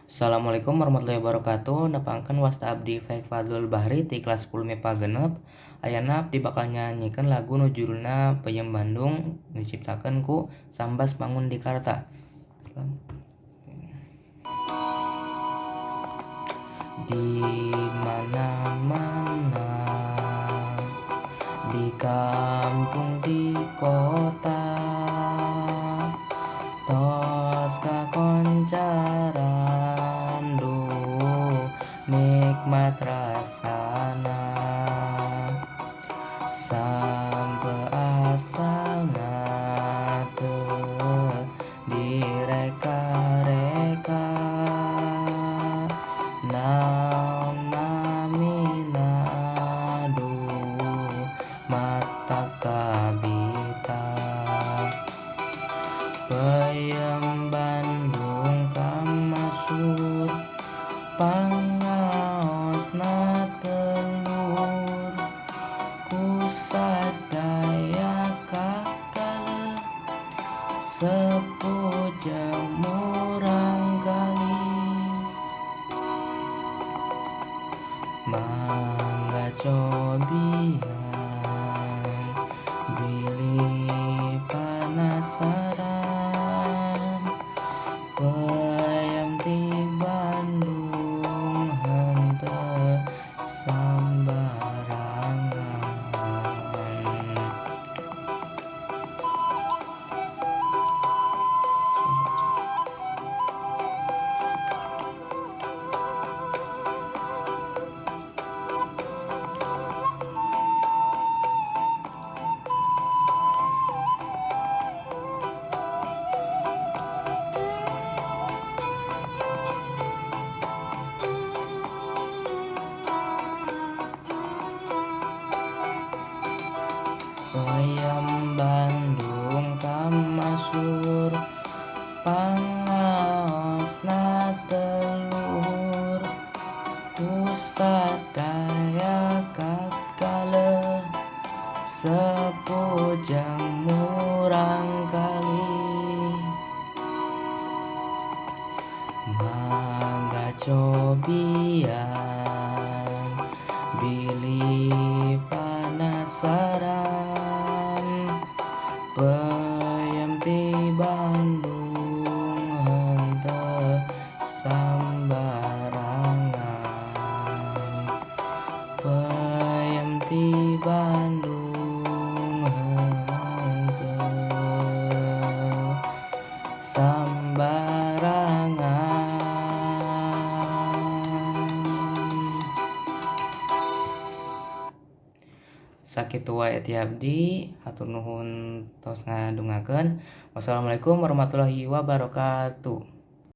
Assalamualaikum warahmatullahi wabarakatuh. Nepangkeun wasta abdi Faik Fadlul Bahri ti kelas 10 MIPA genep. Ayeuna abdi bakal nyanyikeun lagu nu judulna Peuyeum Bandung diciptakeun ku Sambas Mangundikarta. Di mana-mana, di kampung di kota, tos kakoncaran nikmat rasana, sampe asalna teu direka-reka, naon namina mata kabita. Peuyeum Bandung kamasur, pangaosna telur, ku sadaya kakaleuh, sepuh jemurang gali. Mangga cobian, bilih panasaran, peuyeum ti Bandung henteu sambarangan. Peuyeum Bandung kamasur, pangaosna telur, ku sadaya kakaleuh, sepuh jemurang kali. Mangga cobian, bilih panasaran, peuyeum ti Bandung henteu sambarangan, peuyeum ti Bandung henteu sambarangan. Sakitu wae ti abdi, hatur nuhun tos ngadungakeun. Wassalamualaikum warahmatullahi wabarakatuh.